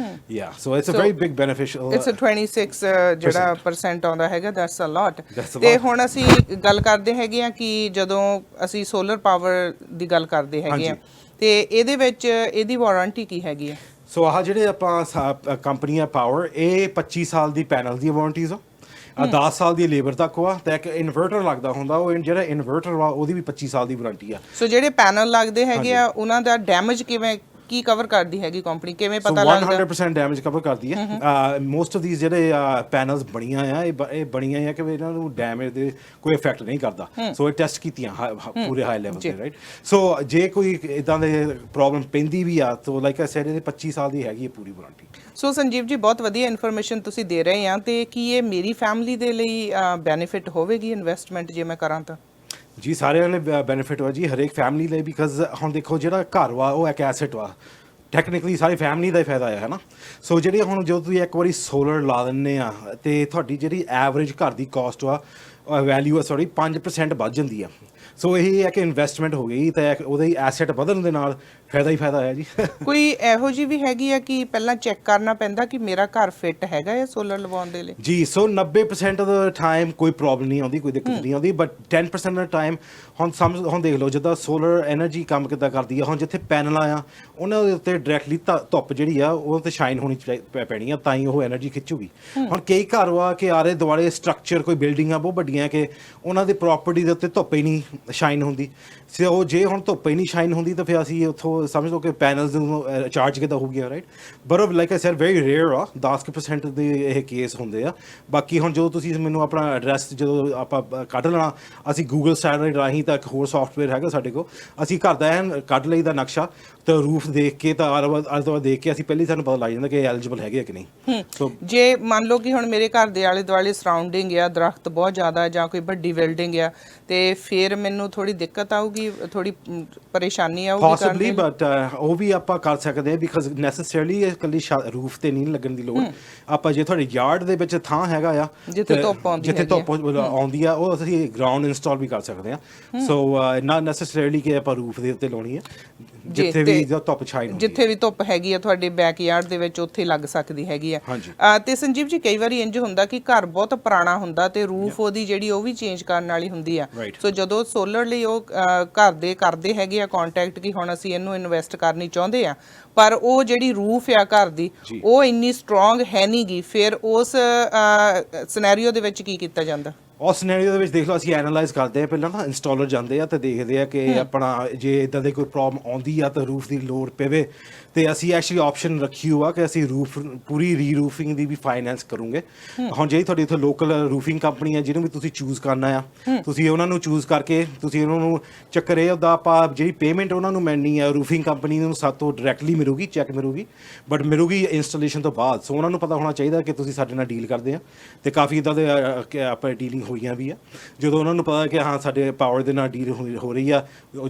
Yeah so it's a very big beneficial. It's 26 ਜਿਹੜਾ % ਆਉਂਦਾ ਹੈਗਾ, ਦੈਟਸ ਅ ਲੋਟ। ਤੇ ਹੁਣ ਅਸੀਂ ਗੱਲ ਕਰਦੇ ਹੈਗੇ ਆ ਕਿ ਜਦੋਂ ਅਸੀਂ ਸੋਲਰ ਪਾਵਰ ਦੀ ਗੱਲ ਕਰਦੇ ਹੈਗੇ ਆ ਤੇ ਇਹਦੇ ਵਿੱਚ ਇਹਦੀ ਵਾਰੰਟੀ ਕੀ ਹੈਗੀ ਹੈ? ਸੋ ਆਹ ਜਿਹੜੇ ਆਪਾਂ ਕੰਪਨੀ ਆ ਪਾਵਰ, ਇਹ 25 ਸਾਲ ਦੀ ਪੈਨਲ ਦੀ ਵਾਰੰਟੀਜ਼ ਆ, 10 ਸਾਲ ਦੀ ਲੇਬਰ ਤੱਕ ਆ, ਤੇ ਇੱਕ ਇਨਵਰਟਰ ਲੱਗਦਾ ਹੁੰਦਾ, ਉਹ ਜਿਹੜਾ ਇਨਵਰਟਰ ਵਾ ਉਹਦੀ ਵੀ 25 ਸਾਲ ਦੀ ਵਾਰੰਟੀ ਆ। ਸੋ ਜਿਹੜੇ ਪੈਨਲ ਲੱਗਦੇ ਹੈਗੇ ਆ ਉਹਨਾਂ ਦਾ ਡੈਮੇਜ ਕੀ ਕਵਰ ਕਰਦੀ ਹੈਗੀ ਕੰਪਨੀ, ਕਿਵੇਂ ਪਤਾ ਲੱਗਦਾ? 100% ਡੈਮੇਜ ਕਵਰ ਕਰਦੀ ਹੈ। ਮੋਸਟ ਆਫ ਥੀਸ ਜਿਹੜੇ ਪੈਨਲਸ ਬਣੀਆਂ ਆ ਇਹ ਬਣੀਆਂ ਆ ਕਿ ਇਹਨਾਂ ਨੂੰ ਡੈਮੇਜ ਦੇ ਕੋਈ ਇਫੈਕਟ ਨਹੀਂ ਕਰਦਾ। ਸੋ ਇਹ ਟੈਸਟ ਕੀਤੀਆਂ ਪੂਰੇ ਹਾਈ ਲੈਵਲ ਤੇ, ਰਾਈਟ। ਸੋ ਜੇ ਕੋਈ ਇਦਾਂ ਦੇ ਪ੍ਰੋਬਲਮ ਪੈਂਦੀ ਵੀ ਆ ਤਾਂ ਲਾਈਕ ਆਈ ਸੈਡ ਇਹਦੇ 25 ਸਾਲ ਦੀ ਹੈਗੀ ਹੈ ਪੂਰੀ ਵਾਰੰਟੀ। ਸੋ ਸੰਜੀਵ ਜੀ ਬਹੁਤ ਵਧੀਆ ਇਨਫੋਰਮੇਸ਼ਨ ਤੁਸੀਂ ਦੇ ਰਹੇ ਆ, ਤੇ ਕੀ ਇਹ ਮੇਰੀ ਫੈਮਿਲੀ ਦੇ ਲਈ ਬੈਨੀਫਿਟ ਹੋਵੇਗੀ ਇਨਵੈਸਟਮੈਂਟ ਜੇ ਮੈਂ ਕਰਾਂ ਤਾਂ? ਜੀ ਸਾਰਿਆਂ ਲਈ ਬੈਨੀਫਿਟ ਵਾ ਜੀ, ਹਰੇਕ ਫੈਮਿਲੀ ਲਈ, ਬਿਕਾਜ਼ ਹੁਣ ਦੇਖੋ ਜਿਹੜਾ ਘਰ ਵਾ ਉਹ ਇੱਕ ਐਸੈਟ ਵਾ, ਟੈਕਨੀਕਲੀ ਸਾਰੀ ਫੈਮਿਲੀ ਦਾ ਹੀ ਫਾਇਦਾ ਹੈ ਨਾ। ਸੋ ਜਿਹੜੀ ਹੁਣ ਜਦੋਂ ਤੁਸੀਂ ਇੱਕ ਵਾਰੀ ਸੋਲਰ ਲਾ ਦਿੰਦੇ ਆ ਤੇ ਤੁਹਾਡੀ ਜਿਹੜੀ ਐਵਰੇਜ ਘਰ ਦੀ ਕਾਸਟ ਵਾ ਵੈਲਿਊ ਆ 5% ਵੱਧ ਜਾਂਦੀ ਆ। ਸੋ ਇਹ ਹੈ ਕਿ ਇਨਵੈਸਟਮੈਂਟ ਹੋ ਗਈ ਤੇ ਉਹਦਾ ਹੀ ਐਸੈਟ ਵਧਣ ਦੇ ਨਾਲ ਫਾਇਦਾ ਹੀ ਫਾਇਦਾ ਹੈ ਜੀ। ਕੋਈ ਇਹੋ ਜਿਹੀ ਵੀ ਹੈਗੀ ਆ ਕਿ ਪਹਿਲਾਂ ਚੈੱਕ ਕਰਨਾ ਪੈਂਦਾ ਕਿ ਮੇਰਾ ਘਰ ਫਿੱਟ ਹੈਗਾ ਇਹ ਸੋਲਰ ਲਗਾਉਣ ਦੇ ਲਈ? ਜੀ, ਸੋ 90% ਦਾ ਟਾਈਮ ਕੋਈ ਪ੍ਰੋਬਲਮ ਨਹੀਂ ਆਉਂਦੀ, ਕੋਈ ਦਿੱਕਤ ਨਹੀਂ ਆਉਂਦੀ, ਬਟ 10% ਦਾ ਟਾਈਮ ਹੁਣ ਦੇਖ ਲਓ ਜਿੱਦਾਂ ਸੋਲਰ ਐਨਰਜੀ ਕੰਮ ਕਿੱਦਾਂ ਕਰਦੀ ਆ। ਹੁਣ ਜਿੱਥੇ ਪੈਨਲਾਂ ਆ ਉਹਨਾਂ ਦੇ ਉੱਤੇ ਡਾਇਰੈਕਟਲੀ ਧੁੱਪ ਜਿਹੜੀ ਆ ਉਹ ਤੇ ਸ਼ਾਈਨ ਹੋਣੀ ਪੈਣੀ ਆ, ਤਾਂ ਹੀ ਉਹ ਐਨਰਜੀ ਖਿੱਚੂਗੀ। ਹੁਣ ਕਈ ਘਰ ਵਾ ਕਿ ਆਲੇ ਦੁਆਲੇ ਸਟਰਕਚਰ ਕੋਈ ਬਿਲਡਿੰਗਾਂ ਬਹੁਤ ਵੱਡੀਆਂ ਕਿ ਉਹਨਾਂ ਦੀ ਪ੍ਰਾਪਰਟੀ ਦੇ ਉੱਤੇ ਧੁੱਪ ਹੀ ਨਹੀਂ ਸ਼ਾਈਨ ਹੁੰਦੀ। ਸੋ ਜੇ ਹੁਣ ਧੁੱਪ ਹੀ ਨਹੀਂ ਸ਼ਾਈਨ ਹੁੰਦੀ ਤਾਂ ਫਿਰ ਅਸੀਂ ਉੱਥੋਂ ਸਮਝ ਲਓ ਕਿ ਪੈਨਲਸ ਨੂੰ ਚਾਰਜ ਕਿੱਦਾਂ ਹੋ ਗਿਆ, right. But like I sad very rare ਆ, 10% ਦੇ ਇਹ ਕੇਸ ਹੁੰਦੇ ਆ। ਬਾਕੀ ਹੁਣ ਜਦੋਂ ਤੁਸੀਂ ਮੈਨੂੰ ਆਪਣਾ ਐਡਰੈਸ ਜਦੋਂ ਆਪਾਂ ਕੱਢ ਲੈਣਾ, ਅਸੀਂ ਗੂਗਲ ਸੈਟਲਾਈਟ ਰਾਹੀਂ ਤਾਂ ਇੱਕ ਹੋਰ ਸੌਫਟਵੇਅਰ ਹੈਗਾ ਸਾਡੇ ਕੋਲ, ਅਸੀਂ ਘਰ ਦਾ ਐਨ ਕੱਢ ਲਈਦਾ ਨਕਸ਼ਾ ਤੇ ਰੂਫ ਦੇਖ ਕੇ ਤਾਂ ਆਲੇ ਦੇਖ ਕੇ ਅਸੀਂ ਪਹਿਲੇ ਸਾਨੂੰ ਪਤਾ ਲੱਗ ਜਾਂਦਾ ਕਿ ਐਲੀਜੀਬਲ ਹੈਗੇ ਕਿ ਨਹੀਂ। ਸੋ ਜੇ ਮੰਨ ਲਓ ਕਿ ਹੁਣ ਮੇਰੇ ਘਰ ਦੇ ਆਲੇ ਦੁਆਲੇ ਸਰਾਊਂਡਿੰਗ ਆ, ਦਰਖਤ ਬਹੁਤ ਜ਼ਿਆਦਾ ਜਾਂ ਕੋਈ ਵੱਡੀ ਬਿਲਡਿੰਗ ਆ, ਤੇ ਫਿਰ ਮੈਨੂੰ ਥੋੜੀ ਦਿੱਕਤ ਆਊਗੀ, ਥੋੜੀ ਪਰੇਸ਼ਾਨੀ ਆਊਗੀ ਪੋਸੀਬਲੀ, ਬਟ ਉਹ ਵੀ ਆਪਾਂ ਕਰ ਸਕਦੇ ਹਾਂ ਬਿਕਾਜ਼ ਨੈਸੈਸਰੀਲੀ ਇਕੱਲੀ ਰੂਫ ਤੇ ਨਹੀਂ ਲੱਗਣ ਦੀ ਲੋੜ। ਆਪਾਂ ਜੇ ਤੁਹਾਡੇ ਯਾਰਡ ਦੇ ਵਿੱਚ ਥਾਂ ਹੈਗਾ ਆ ਜਿੱਥੇ ਧੁੱਪ ਆਉਂਦੀ ਆ ਉਹ ਅਸੀਂ ਗਰਾਊਂਡ ਇੰਸਟਾਲ ਵੀ ਕਰ ਸਕਦੇ ਹਾਂ। ਸੋ ਨਾਟ ਨੈਸੈਸਰੀਲੀ ਕਿ ਆਪਾਂ ਰੂਫ ਦੇ ਉੱਤੇ ਲਾਉਣੀ ਹੈ। ਜਿੱਥੇ ਵੀ ਧੁੱਪ ਛਾਈ ਹੁੰਦੀ ਜਿੱਥੇ ਵੀ ਧੁੱਪ ਹੈਗੀ ਆ ਤੁਹਾਡੇ ਬੈਕਯਾਰਡ ਦੇ ਵਿੱਚ ਉੱਥੇ ਲੱਗ ਸਕਦੀ ਹੈਗੀ ਆ। ਤੇ ਸੰਜੀਵ ਜੀ ਕਈ ਵਾਰੀ ਇੰਜ ਹੁੰਦਾ ਕਿ ਘਰ ਬਹੁਤ ਪੁਰਾਣਾ ਹੁੰਦਾ ਤੇ ਰੂਫ ਉਹਦੀ ਜਿਹੜੀ ਉਹ ਵੀ ਚੇਂਜ ਕਰਨ ਵਾਲੀ ਹੁੰਦੀ ਆ। ਸੋ ਜਦੋਂ ਸੋਲਰ ਲਈ ਉਹ ਘਰ ਦੇ ਕਰਦੇ ਹੈਗੇ ਆ ਕੰਟੈਕਟ ਕਿ ਹੁਣ ਅਸੀਂ ਇਹਨੂੰ ਇਨਵੈਸਟ ਕਰਨੀ ਚਾਹੁੰਦੇ ਆ, ਪਰ ਉਹ ਜਿਹੜੀ ਰੂਫ ਆ ਘਰ ਦੀ ਉਹ ਇੰਨੀ ਸਟਰੋਂਗ ਹੈ ਨਹੀਂਗੀ, ਫਿਰ ਉਸ ਸਿਨੈਰੀਓ ਦੇ ਵਿੱਚ ਕੀ ਕੀਤਾ ਜਾਂਦਾ? ਉਸ ਸਿਨੈਰੀਓ ਦੇ ਵਿੱਚ ਦੇਖ ਲਓ, ਅਸੀਂ ਐਨਾਲਾਈਜ਼ ਕਰਦੇ ਆ ਪਹਿਲਾਂ ਨਾ, ਇੰਸਟਾਲਰ ਜਾਂਦੇ ਆ ਤੇ ਦੇਖਦੇ ਆ ਕਿ ਆਪਣਾ ਜੇ ਇਦਾਂ ਦੀ ਕੋਈ ਪ੍ਰੋਬਲਮ ਆਉਂਦੀ ਆ ਤਾਂ ਰੂਫ ਦੀ ਲੋੜ ਪਵੇ ਤੇ ਅਸੀਂ ਐਕਚੁਅਲੀ ਆਪਸ਼ਨ ਰੱਖੀ ਹੋਆ ਕਿ ਅਸੀਂ ਰੂਫ ਪੂਰੀ ਰੀ-ਰੂਫਿੰਗ ਦੀ ਵੀ ਫਾਈਨੈਂਸ ਕਰੂੰਗੇ। ਹੁਣ ਜਿਹੜੀ ਤੁਹਾਡੀ ਇੱਥੇ ਲੋਕਲ ਰੂਫਿੰਗ ਕੰਪਨੀ ਆ ਜਿਹਨੂੰ ਵੀ ਤੁਸੀਂ ਚੂਜ਼ ਕਰਨਾ ਆ, ਤੁਸੀਂ ਉਹਨਾਂ ਨੂੰ ਚੂਜ਼ ਕਰਕੇ ਤੁਸੀਂ ਉਹਨਾਂ ਨੂੰ ਚੱਕਰ ਇਹ ਹੁੰਦਾ, ਆਪਾਂ ਜਿਹੜੀ ਪੇਮੈਂਟ ਉਹਨਾਂ ਨੂੰ ਮਿਲਣੀ ਆ ਰੂਫਿੰਗ ਕੰਪਨੀ ਨੂੰ ਸਾਤੋਂ ਡਾਇਰੈਕਟਲੀ ਮਿਲੂਗੀ, ਚੈੱਕ ਮਿਲੂਗੀ, ਬਟ ਮਿਲੂਗੀ ਇੰਸਟਾਲੇਸ਼ਨ ਤੋਂ ਬਾਅਦ। ਸੋ ਉਹਨਾਂ ਨੂੰ ਪਤਾ ਹੋਣਾ ਚਾਹੀਦਾ ਕਿ ਤੁਸੀਂ ਸਾਡੇ ਨਾਲ ਡੀਲ ਕਰਦੇ ਆ ਤੇ ਕਾਫੀ ਇੱਦਾਂ ਦੇ ਆਪਾਂ ਡੀਲਿੰਗ ਹੋਈਆਂ ਵੀ ਆ। ਜਦੋਂ ਉਹਨਾਂ ਨੂੰ ਪਤਾ ਕਿ ਹਾਂ ਸਾਡੇ ਪਾਵਰ ਦੇ ਨਾਲ ਡੀਲ ਹੋ ਰਹੀ ਆ,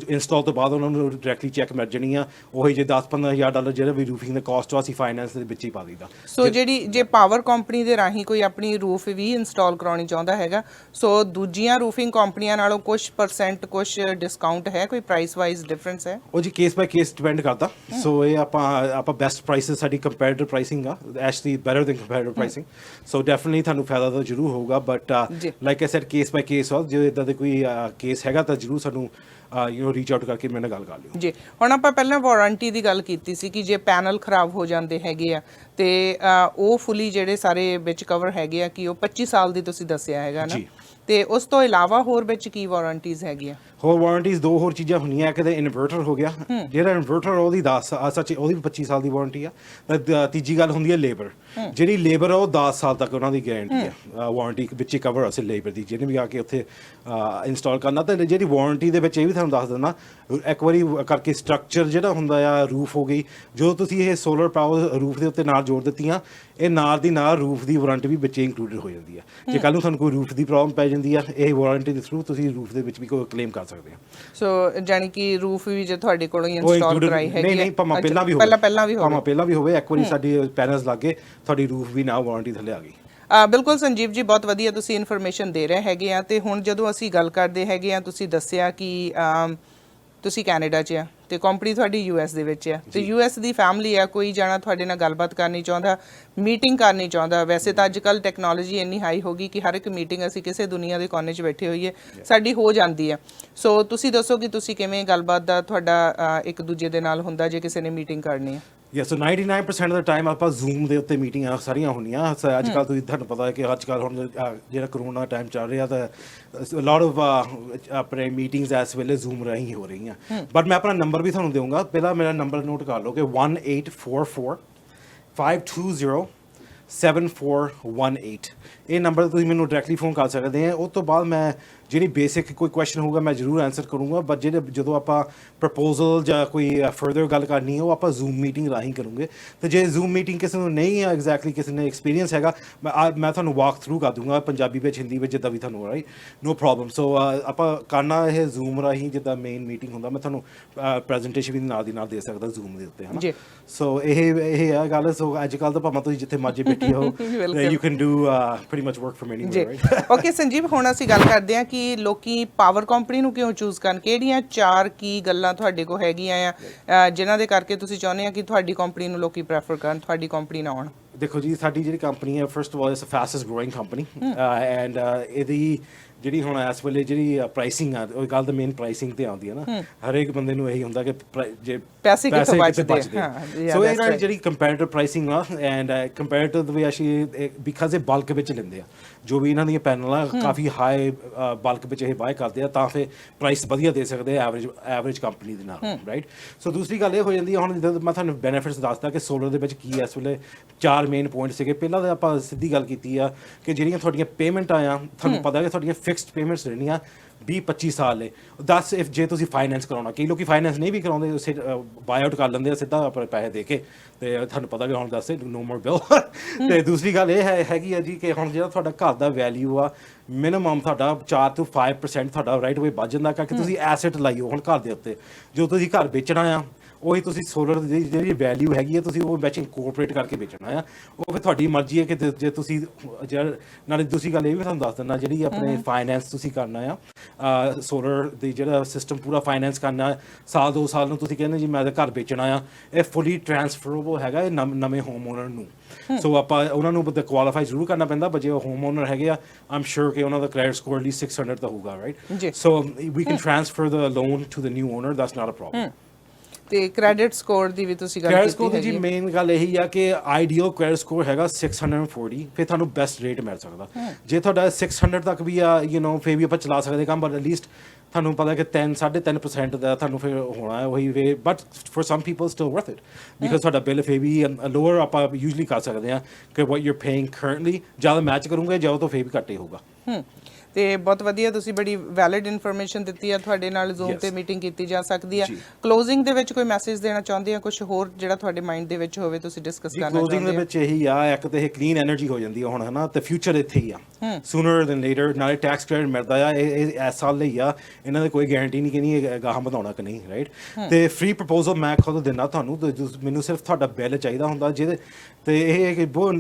ਇੰਸਟਾਲ ਤੋਂ ਬਾਅਦ ਉਹਨਾਂ ਨੂੰ ਡਾਇਰੈਕਟਲੀ ਚੈੱਕ ਮਿਲ ਜਾਣੀ ਆ। ਉਹੀ ਜੇ $10-15,000 ਜਿਹੜਾ ਵੀ ਰੂਫਿੰਗ ਦਾ ਕਾਸਟ ਆ ਅਸੀਂ ਫਾਈਨੈਂਸ ਦੇ ਵਿੱਚ ਹੀ ਪਾ ਦਈਦਾ। ਸੋ ਜੇ ਪਾਵਰ ਕੰਪਨੀ ਦੇ ਰਾਹੀਂ ਕੋਈ ਆਪਣੀ ਰੂਫ ਵੀ ਇੰਸਟਾਲ ਕਰਾਉਣੀ ਚਾਹੁੰਦਾ ਹੈਗਾ, ਸੋ ਦੂਜੀਆਂ ਰੂਫਿੰਗ ਕੰਪਨੀਆਂ ਨਾਲੋਂ ਕੁਝ ਪਰਸੈਂਟ ਕੁਝ ਡਿਸਕਾਊਂਟ ਹੈ, ਕੋਈ ਪ੍ਰਾਈਸ ਵਾਈਜ਼ ਡਿਫਰੈਂਸ ਹੈ? ਉਹ ਜੀ ਕੇਸ ਬਾਈ ਕੇਸ ਡਿਪੈਂਡ ਕਰਦਾ। ਸੋ ਇਹ ਆਪਾਂ ਬੈਸਟ ਪ੍ਰਾਈਸਿਸ ਸਾਡੀ ਕੰਪੈਰੀਟਿਵ ਪ੍ਰਾਈਸਿੰਗ ਆ, actually better than comparative pricing. So definitely ਤੁਹਾਨੂੰ ਫਾਇਦਾ ਤਾਂ ਜ਼ਰੂਰ ਹੋਊਗਾ, but like I said case by case ਆ। ਜੇ ਇਦਾਂ ਦੇ ਕੋਈ ਕੇਸ ਹੈਗਾ ਤਾਂ ਜ਼ਰੂਰ ਸਾਨੂੰ ਰੀਚ ਆਊਟ ਕਰਕੇ ਮੇਰੇ ਨਾਲ ਗੱਲ ਕਰ ਲਿਓ ਜੀ। ਹੁਣ ਆਪਾਂ ਪਹਿਲਾਂ ਵਾਰੰਟੀ ਦੀ ਗੱਲ ਕੀਤੀ ਸੀ ਕਿ ਜੇ ਪੈਨਲ ਖਰਾਬ ਹੋ ਜਾਂਦੇ ਹੈਗੇ ਆ ਤੇ ਉਹ ਫੁੱਲੀ ਜਿਹੜੇ ਸਾਰੇ ਵਿੱਚ ਕਵਰ ਹੈਗੇ ਆ ਕਿ ਉਹ 25 ਸਾਲ ਦੀ ਤੁਸੀਂ ਦੱਸਿਆ ਹੈਗਾ ਨਾ, ਤੇ ਉਸ ਤੋਂ ਇਲਾਵਾ ਹੋਰ ਵਿੱਚ ਕੀ ਵਾਰੰਟੀਜ਼ ਹੈਗੀਆਂ? ਹੋਰ ਵਾਰੰਟੀਜ਼ ਦੋ ਹੋਰ ਚੀਜ਼ਾਂ ਹੁੰਦੀਆਂ, ਕਿਤੇ ਇਨਵਰਟਰ ਹੋ ਗਿਆ, ਜਿਹੜਾ ਇਨਵਰਟਰ ਉਹਦੀ 10 ਸੱਚ ਉਹਦੀ 25 ਸਾਲ ਦੀ ਵਾਰੰਟੀ ਆ। ਤਾਂ ਤੀਜੀ ਗੱਲ ਹੁੰਦੀ ਹੈ ਲੇਬਰ, ਜਿਹੜੀ ਲੇਬਰ ਆ ਉਹ 10 ਸਾਲ ਤੱਕ ਉਹਨਾਂ ਦੀ ਗਾਰੰਟੀ ਆ, ਵਾਰੰਟੀ ਵਿੱਚ ਕਵਰ ਅਸੇ ਲੇਬਰ ਦੀ, ਜਿਹਨੇ ਵੀ ਆ ਕੇ ਉੱਥੇ ਇੰਸਟਾਲ ਕਰਨਾ। ਤੇ ਜਿਹੜੀ ਵਾਰੰਟੀ ਦੇ ਵਿੱਚ ਇਹ ਵੀ ਤੁਹਾਨੂੰ ਦੱਸ ਦਿੰਦਾ, ਇੱਕ ਵਾਰੀ ਕਰਕੇ ਸਟਰਕਚਰ ਜਿਹੜਾ ਹੁੰਦਾ ਆ ਰੂਫ ਹੋ ਗਈ, ਜਦੋਂ ਤੁਸੀਂ ਇਹ ਸੋਲਰ ਪਾਵਰ ਰੂਫ ਦੇ ਉੱਤੇ ਨਾਲ ਜੋੜ ਦਿੱਤੀਆਂ, ਇਹ ਨਾਲ ਦੀ ਨਾਲ ਰੂਫ ਦੀ ਵਾਰੰਟੀ ਵੀ ਵਿੱਚ ਇੰਕਲੂਡਡ ਹੋ ਜਾਂਦੀ ਆ। ਜੇ ਕੱਲ ਨੂੰ ਤੁਹਾਨੂੰ ਕੋਈ ਰੂਫ ਦੀ ਪ੍ਰੋਬਲਮ ਪੈ ਜਾਂਦੀ ਆ, ਇਹ ਵਾਰੰਟੀ ਦੇ ਥਰੂ ਤੁਸੀਂ ਰੂਫ ਦੇ ਵਿੱਚ ਵੀ ਕੋਈ ਕਲੇਮ ਕਰ ਸਕਦੇ ਆ। ਸੋ ਜਾਨੀ ਕਿ ਰੂਫ ਵੀ ਜੇ ਤੁਹਾਡੇ ਕੋਲੋਂ ਇੰਸਟਾਲ ਕਰਾਈ ਹੈਗੀ ਨਹੀਂ ਭਾਵੇਂ ਪਹਿਲਾਂ ਵੀ ਹੋਵੇ ਇੱਕ ਵਾਰੀ ਸਾਡੀ ਪੈਨਲਸ ਲੱਗੇ ਤੁਹਾਡੀ ਰੂਫ ਵੀ ਨਾਲ ਵਾਰੰਟੀ ਥੱਲੇ ਆ ਗਈ। ਬਿਲਕੁਲ ਸੰਜੀਵ ਜੀ, ਬਹੁਤ ਵਧੀਆ ਤੁਸੀਂ ਇਨਫੋਰਮੇਸ਼ਨ ਦੇ ਰਹੇ ਹੈਗੇ ਆ। ਤੇ ਹੁਣ ਜਦੋਂ ਅਸੀਂ ਗੱਲ ਕਰਦੇ ਹੈਗੇ ਆ, ਤੁਸੀਂ ਦੱਸਿਆ ਕਿ ਤੁਸੀਂ ਕੈਨੇਡਾ 'ਚ ਆ ਤੇ ਕੰਪਨੀ ਤੁਹਾਡੀ ਯੂਐਸ ਦੇ ਵਿੱਚ ਆ, ਤੇ ਯੂਐਸ ਦੀ ਫੈਮਿਲੀ ਆ, ਕੋਈ ਜਾਣਾ ਤੁਹਾਡੇ ਨਾਲ ਗੱਲਬਾਤ ਕਰਨੀ ਚਾਹੁੰਦਾ, ਮੀਟਿੰਗ ਕਰਨੀ ਚਾਹੁੰਦਾ। ਵੈਸੇ ਤਾਂ ਅੱਜ ਕੱਲ੍ਹ ਟੈਕਨੋਲੋਜੀ ਇੰਨੀ ਹਾਈ ਹੋ ਗਈ ਕਿ ਹਰ ਇੱਕ ਮੀਟਿੰਗ ਅਸੀਂ ਕਿਸੇ ਦੁਨੀਆ ਦੇ ਕੋਨੇ 'ਚ ਬੈਠੇ ਹੋਈਏ ਸਾਡੀ ਹੋ ਜਾਂਦੀ ਆ। ਸੋ ਤੁਸੀਂ ਦੱਸੋ ਕਿ ਤੁਸੀਂ ਕਿਵੇਂ ਗੱਲਬਾਤ ਦਾ ਤੁਹਾਡਾ ਇੱਕ ਦੂਜੇ ਦੇ ਨਾਲ ਹੁੰਦਾ ਜੇ ਕਿਸੇ ਨੇ ਮੀਟਿੰਗ ਕਰਨੀ ਆ? ਸੋ 99% ਦਾ ਟਾਈਮ ਆਪਾਂ ਜ਼ੂਮ ਦੇ ਉੱਤੇ ਮੀਟਿੰਗਾਂ ਸਾਰੀਆਂ ਹੁੰਦੀਆਂ। ਅੱਜ ਕੱਲ੍ਹ ਤੁਸੀਂ ਤੁਹਾਨੂੰ ਪਤਾ ਹੈ ਕਿ ਅੱਜ ਕੱਲ੍ਹ ਹੁਣ ਜਿਹੜਾ ਕਰੋਨਾ ਟਾਈਮ ਚੱਲ ਰਿਹਾ ਤਾਂ ਲੋਟ ਆਫ ਆਪਣੇ ਮੀਟਿੰਗਸ ਇਸ ਵੇਲੇ ਜ਼ੂਮ ਰਾਹੀਂ ਹੋ ਰਹੀਆਂ। ਬਟ ਮੈਂ ਆਪਣਾ ਨੰਬਰ ਵੀ ਤੁਹਾਨੂੰ ਦੇਵਾਂਗਾ, ਪਹਿਲਾਂ ਮੇਰਾ ਨੰਬਰ ਨੋਟ ਕਰ ਲਓ ਕਿ 1844 520 7418। ਇਹ ਨੰਬਰ 'ਤੇ ਤੁਸੀਂ ਮੈਨੂੰ ਡਾਇਰੈਕਟਲੀ ਫੋਨ ਕਰ ਸਕਦੇ ਆ। ਉਸ ਤੋਂ ਬਾਅਦ ਮੈਂ ਜਿਹੜੀ ਬੇਸਿਕ ਕੋਈ ਕੁਐਸਚਨ ਹੋਊਗਾ ਮੈਂ ਜ਼ਰੂਰ ਆਨਸਰ ਕਰੂੰਗਾ, ਬਟ ਜਦੋਂ ਆਪਾਂ ਪ੍ਰਪੋਜ਼ਲ ਜਾਂ ਕੋਈ ਫਰਦਰ ਗੱਲ ਕਰਨੀ ਹੈ ਉਹ ਆਪਾਂ ਜ਼ੂਮ ਮੀਟਿੰਗ ਰਾਹੀਂ ਕਰੂੰਗੇ। ਤੇ ਜੇ ਜ਼ੂਮ ਮੀਟਿੰਗ ਕਿਸੇ ਨੂੰ ਨਹੀਂ ਹੈ ਐਗਜ਼ੈਕਟਲੀ ਕਿਸੇ ਨੇ ਐਕਸਪੀਰੀਅੰਸ ਹੈਗਾ, ਮੈਂ ਤੁਹਾਨੂੰ ਵਾਕ ਥਰੂ ਕਰ ਦੂੰਗਾ ਪੰਜਾਬੀ ਵਿੱਚ, ਹਿੰਦੀ ਵਿੱਚ, ਜਿੱਦਾਂ ਵੀ ਤੁਹਾਨੂੰ ਰਾਈਟ, ਨੋ ਪ੍ਰੋਬਲਮ। ਸੋ ਆਪਾਂ ਕਰਨਾ ਇਹ ਜ਼ੂਮ ਰਾਹੀਂ, ਜਿੱਦਾਂ ਮੇਨ ਮੀਟਿੰਗ ਹੁੰਦਾ ਮੈਂ ਤੁਹਾਨੂੰ ਪ੍ਰੈਜੈਂਟੇਸ਼ਨ ਵੀ ਨਾਲ ਦੀ ਨਾਲ ਦੇ ਸਕਦਾ ਜ਼ੂਮ ਦੇ ਉੱਤੇ, ਹੈ ਨਾ। ਸੋ ਇਹ ਹੈ ਗੱਲ। ਸੋ ਅੱਜ ਕੱਲ੍ਹ ਤਾਂ ਭਾਵੇਂ ਤੁਸੀਂ ਜਿੱਥੇ ਮਰਜ਼ੀ ਬੈਠੇ ਹੋ, you can do pretty much work from anywhere, right. Okay Sanjeev, ਹੁਣ ਅਸੀਂ ਗੱਲ ਕਰਦੇ ਹਾਂ ਕਿ ਲੋਕੀ ਪਾਵਰ ਕੰਪਨੀ ਨੂੰ ਕਿਉਂ ਚੂਜ਼ ਕਰਨ, ਕਿਹੜੀਆਂ 4 ਕੀ ਗੱਲਾਂ ਤੁਹਾਡੇ ਕੋਲ ਹੈਗੀਆਂ ਆ ਜਿਨ੍ਹਾਂ ਦੇ ਕਰਕੇ ਤੁਸੀਂ ਚਾਹੁੰਦੇ ਆ ਕਿ ਤੁਹਾਡੀ ਕੰਪਨੀ ਨੂੰ ਲੋਕੀ ਪ੍ਰੈਫਰ ਕਰਨ, ਤੁਹਾਡੀ ਕੰਪਨੀ ਨਾਲ ਆਉਣ? ਦੇਖੋ ਜੀ, ਸਾਡੀ ਜਿਹੜੀ ਕੰਪਨੀ ਹੈ first of all it's fastest growing company, and ਇਹਦੀ ਜਿਹੜੀ ਹੁਣ ਇਸ ਵੇਲੇ ਜਿਹੜੀ ਪ੍ਰਾਈਸਿੰਗ ਆ, ਉਹ ਗੱਲ ਤਾਂ ਮੇਨ ਪ੍ਰਾਈਸਿੰਗ ਤੇ ਆਉਂਦੀ ਹੈ ਨਾ। ਹਰੇਕ ਬੰਦੇ ਨੂੰ ਇਹੀ ਹੁੰਦਾ ਕਿ ਜੇ ਪੈਸੇ ਕਿੱਥੋਂ ਬਚਦੇ। ਸੋ ਇਹ ਜਿਹੜੀ ਕੰਪੈਰੀਟਿਵ ਪ੍ਰਾਈਸਿੰਗ ਆ, ਐਂਡ ਕੰਪੈਰੀਟਿਵ ਵੀ ਐਕਚੁਅਲੀ ਬਿਕਾਜ਼ ਇਹ ਬਲਕ ਵਿੱਚ ਲੈਂਦੇ ਆ, ਜੋ ਵੀ ਇਹਨਾਂ ਦੀਆਂ ਪੈਨਲ ਆ ਕਾਫੀ ਹਾਈ ਬਲਕ ਵਿੱਚ ਇਹ ਬਾਏ ਕਰਦੇ ਆ, ਤਾਂ ਫਿਰ ਪ੍ਰਾਈਸ ਵਧੀਆ ਦੇ ਸਕਦੇ ਆ ਐਵਰੇਜ ਕੰਪਨੀ ਦੇ ਨਾਲ, ਰਾਈਟ। ਸੋ ਦੂਸਰੀ ਗੱਲ ਇਹ ਹੋ ਜਾਂਦੀ ਹੈ, ਹੁਣ ਜਿੱਦਾਂ ਮੈਂ ਤੁਹਾਨੂੰ ਬੈਨੀਫਿਟਸ ਦੱਸਦਾ ਕਿ ਸੋਲਰ ਦੇ ਵਿੱਚ ਕੀ ਇਸ ਵੇਲੇ 4 ਮੇਨ ਪੁਆਇੰਟ ਸੀਗੇ। ਪਹਿਲਾਂ ਤਾਂ ਆਪਾਂ ਸਿੱਧੀ ਗੱਲ ਕੀਤੀ ਆ ਕਿ ਜਿਹੜੀਆਂ ਤੁਹਾਡੀਆਂ ਪੇਮੈਂਟਾਂ ਆ, ਤੁਹਾਨੂੰ ਪਤਾ ਕਿ ਤੁਹਾਡੀਆਂ ਫਿਕਸਡ ਪੇਮੈਂਟਸ ਰਹਿਣੀਆਂ 20-25 ਸਾਲ ਲਈ। 10 ਇਫ ਜੇ ਤੁਸੀਂ ਫਾਈਨੈਂਸ ਕਰਾਉਣਾ, ਕਈ ਲੋਕੀ ਫਾਈਨੈਂਸ ਨਹੀਂ ਵੀ ਕਰਾਉਂਦੇ, ਉਸੇ ਬਾਏ ਆਊਟ ਕਰ ਲੈਂਦੇ ਆ ਸਿੱਧਾ ਆਪਣੇ ਪੈਸੇ ਦੇ ਕੇ, ਤੇ ਤੁਹਾਨੂੰ ਪਤਾ ਕਿ ਹੁਣ ਦੱਸੇ ਨੋ ਮੋਰ ਬਿਲ। ਤੇ ਦੂਸਰੀ ਗੱਲ ਇਹ ਹੈਗੀ ਆ ਜੀ ਕਿ ਹੁਣ ਜਿਹੜਾ ਤੁਹਾਡਾ ਘਰ ਦਾ ਵੈਲਿਊ ਆ, ਮਿਨੀਮਮ ਤੁਹਾਡਾ 4 ਤੋਂ 5% ਤੁਹਾਡਾ ਰਾਈਟ ਵੇ ਵੱਧ ਜਾਂਦਾ, ਕਰਕੇ ਤੁਸੀਂ ਐਸੈਟ ਲਾਈਓ ਹੁਣ ਘਰ ਦੇ ਉੱਤੇ। ਜੋ ਤੁਸੀਂ ਘਰ ਵੇਚਣਾ ਆ ਉਹੀ ਤੁਸੀਂ ਸੋਲਰ ਦੀ ਜਿਹੜੀ ਵੈਲਿਊ ਹੈਗੀ ਹੈ ਤੁਸੀਂ ਉਹ ਵਿੱਚ ਇਨਕੋਰਪੋਰੇਟ ਕਰਕੇ ਵੇਚਣਾ ਆ। ਉਹ ਫਿਰ ਤੁਹਾਡੀ ਮਰਜ਼ੀ ਹੈ ਕਿ ਜੇ ਤੁਸੀਂ ਨਾਲੇ ਦੂਸਰੀ ਗੱਲ ਇਹ ਵੀ ਤੁਹਾਨੂੰ ਦੱਸ ਦਿੰਦਾ, ਜਿਹੜੀ ਆਪਣੇ ਫਾਈਨੈਂਸ ਤੁਸੀਂ ਕਰਨਾ ਆ ਸੋਲਰ ਦੀ ਜਿਹੜਾ ਸਿਸਟਮ ਪੂਰਾ ਫਾਈਨੈਂਸ ਕਰਨਾ ਸਾਲ 2 ਸਾਲ ਨੂੰ ਤੁਸੀਂ ਕਹਿੰਦੇ ਜੀ ਮੈਂ ਘਰ ਵੇਚਣਾ ਆ, ਇਹ ਫੁੱਲੀ ਟ੍ਰਾਂਸਫਰੇਬਲ ਹੈਗਾ ਇਹ ਨਵੇਂ ਹੋਮ ਓਨਰ ਨੂੰ। ਸੋ ਆਪਾਂ ਉਹਨਾਂ ਨੂੰ ਕੁਆਲੀਫਾਈ ਜ਼ਰੂਰ ਕਰਨਾ ਪੈਂਦਾ, but ਜੇ ਉਹ ਹੋਮ ਓਨਰ ਹੈਗੇ ਆ ਆਮ ਸ਼ੋਰ ਕਿ ਉਹਨਾਂ ਦਾ ਕ੍ਰੈਡਿਟ ਸਕੋਰ at least 600 ਤਾਂ ਹੋਊਗਾ, right? So we can transfer the loan to the new owner, that's not a problem. ਤੇ ਕ੍ਰੈਡਿਟ ਸਕੋਰ ਦੀ ਵੀ ਤੁਸੀਂ ਗੱਲ ਕ੍ਰੈਡਿਟ ਕੀਤੀ ਸਕੋਰ ਹੈਗੀ ਦੀ ਮੇਨ ਗੱਲ ਇਹੀ ਆ ਕਿ ਆਈਡੀਅਲ ਕ੍ਰੈਡਿਟ ਸਕੋਰ ਹੈਗਾ 640, ਫਿਰ ਤੁਹਾਨੂੰ ਬੈਸਟ ਰੇਟ ਮਿਲ ਸਕਦਾ। ਜੇ ਤੁਹਾਡਾ 600 ਤੱਕ ਵੀ ਆ ਫਿਰ ਵੀ ਆਪਾਂ ਚਲਾ ਸਕਦੇ ਕੰਮ, ਬਟ ਐਟਲੀਸਟ ਤੁਹਾਨੂੰ ਪਤਾ ਕਿ 3.5% ਦਾ ਤੁਹਾਨੂੰ ਫਿਰ ਹੋਣਾ ਹੈ ਉਹੀ way, but for some people still worth it because ਤੁਹਾਡਾ ਬਿੱਲ ਫਿਰ ਵੀ ਲੋਅਰ ਆਪਾਂ ਯੂਜੂਲੀ ਕਰ ਸਕਦੇ ਹਾਂ ਕਿ what you are paying currently ਜ਼ਿਆਦਾ ਮੈਚ ਕਰੂੰਗੇ ਜਾਂ ਉਹ ਤੋਂ ਫਿਰ ਵੀ ਘੱਟ ਹੀ ਹੋਊਗਾ। ਤੇ ਬਹੁਤ ਵਧੀਆ, ਤੁਸੀਂ ਬੜੀ ਵੈਲਿਡ ਇਨਫੋਰਮੇਸ਼ਨ ਦਿੱਤੀ ਆ। ਤੁਹਾਡੇ ਨਾਲ ਜ਼ੂਮ ਤੇ ਮੀਟਿੰਗ ਕੀਤੀ ਜਾ ਸਕਦੀ ਆ। ਕਲੋਜ਼ਿੰਗ ਦੇ ਵਿੱਚ ਕੋਈ ਮੈਸੇਜ ਦੇਣਾ ਚਾਹੁੰਦੇ ਆ, ਕੁਝ ਹੋਰ ਜਿਹੜਾ ਤੁਹਾਡੇ ਮਾਈਂਡ ਦੇ ਵਿੱਚ ਹੋਵੇ ਤੁਸੀਂ ਡਿਸਕਸ ਕਰਨਾ ਚਾਹੁੰਦੇ ਕਲੋਜ਼ਿੰਗ ਦੇ ਵਿੱਚ ਇਹੀ ਆ, ਇੱਕ ਤੇ ਇਹ ਕਲੀਨ એનર્ਜੀ ਹੋ ਜਾਂਦੀ ਆ ਹੁਣ, ਹਨਾ, ਤੇ ਫਿਊਚਰ ਇੱਥੇ ਹੀ ਆ ਸੂਨਰ ਦੈਨ ਲੇਟਰ। ਨਾਲੇ ਟੈਕਸ ਕ੍ਰੈਡਿਟ ਮਿਲਦਾ ਆ, ਇਹ ਇਸ ਸਾਲ ਲਈ ਆ, ਇਹਨਾਂ ਦੀ ਕੋਈ ਗਾਰੰਟੀ ਨਹੀਂ ਕਿ ਨਹੀਂ ਗਾਹਾਂ ਵਧਾਉਣਾ ਕਿ ਨਹੀਂ, ਰਾਈਟ? ਤੇ ਫ੍ਰੀ ਪ੍ਰਪੋਜ਼ਲ ਮੈਂ ਖੁਦ ਦਿੰਦਾ ਤੁਹਾਨੂੰ, ਮੈਨੂੰ ਸਿਰਫ ਤੁਹਾਡਾ ਬਿੱਲ ਚਾਹੀਦਾ ਹੁੰਦਾ ਜਿਹਦੇ ਤੇ ਇਹ ਇੱਕ ਬਹੁਤ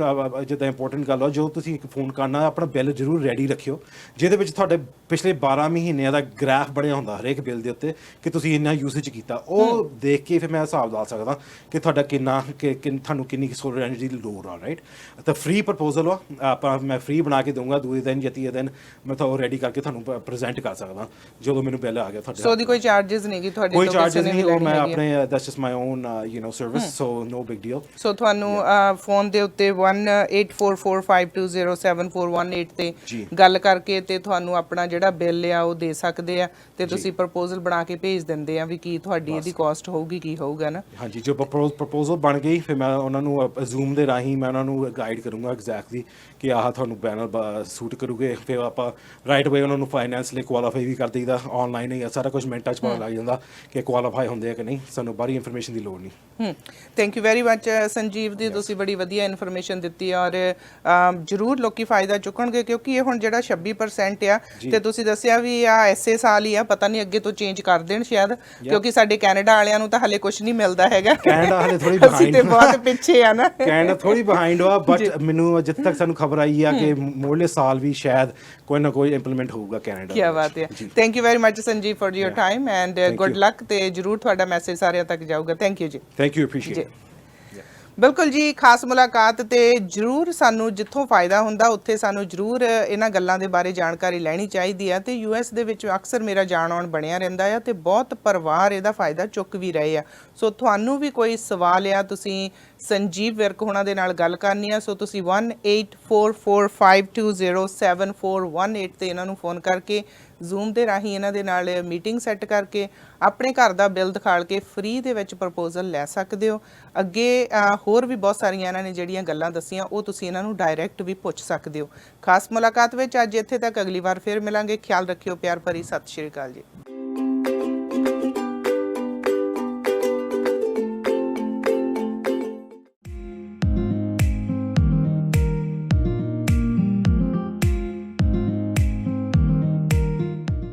ਜਿੱਦਾਂ ਇੰਪੋਰਟੈਂਟ ਗੱਲ ਆ, ਜੋ ਤੁਸੀਂ ਇੱਕ ਫੋਨ ਕਰਨਾ ਆਪਣਾ ਬਿੱਲ ਜ਼ਰੂਰ ਰੈਡੀ ਰੱਖਿਓ, ਜਿਹਦੇ ਵਿੱਚ ਤੁਹਾਡੇ ਪਿਛਲੇ 12 ਮਹੀਨਿਆਂ ਦਾ ਗ੍ਰਾਫ ਬਣਿਆ ਹੁੰਦਾ ਹਰੇਕ ਬਿੱਲ ਦੇ ਉੱਤੇ ਕਿ ਤੁਸੀਂ ਇੰਨਾ ਯੂਸੇਜ ਕੀਤਾ। ਉਹ ਦੇਖ ਕੇ ਫਿਰ ਮੈਂ ਹਿਸਾਬ ਲਾ ਸਕਦਾ ਕਿ ਤੁਹਾਡਾ ਤੁਹਾਨੂੰ ਕਿੰਨੀ ਸੋਲਰ ਐਨਰਜੀ ਦੀ ਲੋੜ ਆ, ਰਾਈਟ? ਤਾਂ ਫ੍ਰੀ ਪ੍ਰਪੋਜ਼ਲ ਆ, ਆਪਾਂ ਮੈਂ ਫ੍ਰੀ ਬਣਾ ਕੇ ਦਊਂਗਾ, ਦੂਜੇ ਦਿਨ ਜਾਂ ਤੀਏ ਦਿਨ ਮੈਂ ਤਾਂ ਉਹ ਰੈਡੀ ਕਰਕੇ ਤੁਹਾਨੂੰ ਪ੍ਰੈਜ਼ੈਂਟ ਕਰ ਸਕਦਾ ਜਦੋਂ ਮੈਨੂੰ ਬਿੱਲ ਆ ਗਿਆ ਤੁਹਾਡੇ। ਸੋ ਦੀ ਕੋਈ ਚਾਰजेस ਨਹੀਂ ਕਿ ਤੁਹਾਡੇ ਕੋਈ ਚਾਰजेस ਨਹੀਂ, ਉਹ ਮੈਂ ਆਪਣੇ that's just my own service, so no big deal. So ਤੁਹਾਨੂੰ ਫੋਨ ਦੇ ਉੱਤੇ 18445207418 ਤੇ ਗੱਲ ਕਰਕੇ ਤੇ ਤੁਹਾਨੂੰ ਆਪਣਾ ਜਿਹੜਾ ਬਿੱਲ ਆ ਉਹ ਦੇ ਸਕਦੇ ਆ ਤੇ ਤੁਸੀਂ ਪ੍ਰਪੋਜ਼ਲ ਬਣਾ ਕੇ ਭੇਜ ਦਿੰਦੇ ਆ ਵੀ ਕੀ ਤੁਹਾਡੀ ਇਹਦੀ ਕਾਸਟ ਹੋਊਗੀ, ਕੀ ਹੋਊਗਾ ਨਾ। ਹਾਂਜੀ, ਜੋ ਪ੍ਰਪੋਜ਼ਲ ਬਣ ਗਈ ਫਿਰ ਮੈਂ ਉਹਨਾਂ ਨੂੰ ਜ਼ੂਮ ਦੇ ਰਾਹੀਂ ਮੈਂ ਉਹਨਾਂ ਨੂੰ ਗਾਈਡ ਕਰੂੰਗਾ ਐਗਜ਼ੈਕਟਲੀ ਕਿ ਆਹ ਤੁਹਾਨੂੰ ਪੈਨਲ ਸੂਟ ਕਰੂਗੇ। ਫਿਰ ਆਪਾਂ ਰਾਈਟ ਵੇ ਉਹਨਾਂ ਨੂੰ ਫਾਈਨੈਂਸ ਲਈ ਕੁਆਲੀਫਾਈ ਵੀ ਕਰ ਦਈਦਾ, ਆਨਲਾਈਨ ਹੀ ਸਾਰਾ ਕੁਝ ਮਿੰਟਾਂ 'ਚ ਪਤਾ ਲੱਗ ਜਾਂਦਾ ਕਿ ਕੁਆਲੀਫਾਈ ਹੁੰਦੇ ਆ ਕਿ ਨਹੀਂ, ਸਾਨੂੰ ਬਾਹਰੀ ਇਨਫੋਰਮੇਸ਼ਨ ਦੀ ਲੋੜ ਨਹੀਂ। Thank you very much Sanjeev ਦੀ, ਤੁਸੀਂ ਬੜੀ ਵਧੀਆ ਇਨਫੋਰਮੇਸ਼ਨ ਦਿੱਤੀ ਔਰ ਜ਼ਰੂਰ ਲੋਕੀ ਫਾਇਦਾ ਚੁੱਕਣਗੇ ਕਿਉਂਕਿ ਇਹ ਹੁਣ ਜਿਹੜਾ 26% ਆ ਤੇ ਤੁਸੀਂ ਦੱਸਿਆ ਵੀ ਆ ਐਸੇ ਸਾਲ ਹੀ ਆ, ਪਤਾ ਨਹੀਂ ਅੱਗੇ ਤੋਂ ਚੇਂਜ ਕਰ ਦੇਣ ਸ਼ਾਇਦ, ਕਿਉਂਕਿ ਸਾਡੇ ਕੈਨੇਡਾ ਵਾਲਿਆਂ ਨੂੰ ਤਾਂ ਹਲੇ ਕੁਝ ਨਹੀਂ ਮਿਲਦਾ ਹੈਗਾ। ਕੈਨੇਡਾ ਹਲੇ ਥੋੜੀ ਅਸੀਂ ਤੇ ਬਹੁਤ ਪਿੱਛੇ ਆ ਨਾ, ਕੈਨੇਡਾ ਥੋੜੀ ਬਿਹਾਈਂਡ ਆ, ਬਟ ਮੈਨੂੰ ਜਿੱਥੇ ਤੱਕ ਸਾਨੂੰ ਖਬਰ ਆਈ ਆ ਕਿ ਮੋਰਲੇ ਸਾਲ ਵੀ ਸ਼ਾਇਦ ਕੋਈ ਨਾ ਕੋਈ ਇੰਪਲੀਮੈਂਟ ਹੋਊਗਾ ਕੈਨੇਡਾ। ਕੀ ਬਾਤ ਹੈ। Thank you very much Sanjeev for your time and good luck, ਤੇ ਜ਼ਰੂਰ ਤੁਹਾਡਾ ਮੈਸੇਜ ਸਾਰਿਆਂ ਤੱਕ ਜਾਊਗਾ। ਥੈਂਕ ਯੂ ਜੀ। Thank you, appreciate it. ਬਿਲਕੁਲ ਜੀ, ਖਾਸ ਮੁਲਾਕਾਤ ਤੇ ਜ਼ਰੂਰ ਸਾਨੂੰ ਜਿੱਥੋਂ ਫਾਇਦਾ ਹੁੰਦਾ ਉੱਥੇ ਸਾਨੂੰ ਜ਼ਰੂਰ ਇਹਨਾਂ ਗੱਲਾਂ ਦੇ ਬਾਰੇ ਜਾਣਕਾਰੀ ਲੈਣੀ ਚਾਹੀਦੀ ਆ। ਤੇ ਯੂਐਸ ਦੇ ਵਿੱਚ ਅਕਸਰ ਮੇਰਾ ਜਾਣ ਆਉਣ ਬਣਿਆ ਰਹਿੰਦਾ ਆ ਤੇ ਬਹੁਤ ਪਰਿਵਾਰ ਇਹਦਾ ਫਾਇਦਾ ਚੁੱਕ ਵੀ ਰਹੇ ਆ। ਸੋ ਤੁਹਾਨੂੰ ਵੀ ਕੋਈ ਸਵਾਲ ਆ, ਤੁਸੀਂ ਸੰਜੀਵ ਵਿਰਕ ਹੋਣਾ ਦੇ ਨਾਲ ਗੱਲ ਕਰਨੀ ਆ, ਸੋ ਤੁਸੀਂ 18445207418 ਤੇ ਇਹਨਾਂ ਨੂੰ ਫੋਨ ਕਰਕੇ ਜ਼ੂਮ ਦੇ ਰਾਹੀਂ ਇਹਨਾਂ ਦੇ ਨਾਲ ਮੀਟਿੰਗ ਸੈੱਟ ਕਰਕੇ ਆਪਣੇ ਘਰ ਦਾ ਬਿੱਲ ਦਿਖਾਲ ਕੇ ਫ੍ਰੀ ਦੇ ਵਿੱਚ ਪ੍ਰਪੋਜ਼ਲ ਲੈ ਸਕਦੇ ਹੋ। ਅੱਗੇ ਹੋਰ ਵੀ ਬਹੁਤ ਸਾਰੀਆਂ ਇਹਨਾਂ ਨੇ ਜਿਹੜੀਆਂ ਗੱਲਾਂ ਦੱਸੀਆਂ ਉਹ ਤੁਸੀਂ ਇਹਨਾਂ ਨੂੰ ਡਾਇਰੈਕਟ ਵੀ ਪੁੱਛ ਸਕਦੇ ਹੋ। ਖਾਸ ਮੁਲਾਕਾਤ ਵਿੱਚ ਅੱਜ ਇੱਥੇ ਤੱਕ, ਅਗਲੀ ਵਾਰ ਫਿਰ ਮਿਲਾਂਗੇ। ਖਿਆਲ ਰੱਖਿਓ, ਪਿਆਰ ਭਰੀ ਸਤਿ ਸ਼੍ਰੀ ਅਕਾਲ ਜੀ।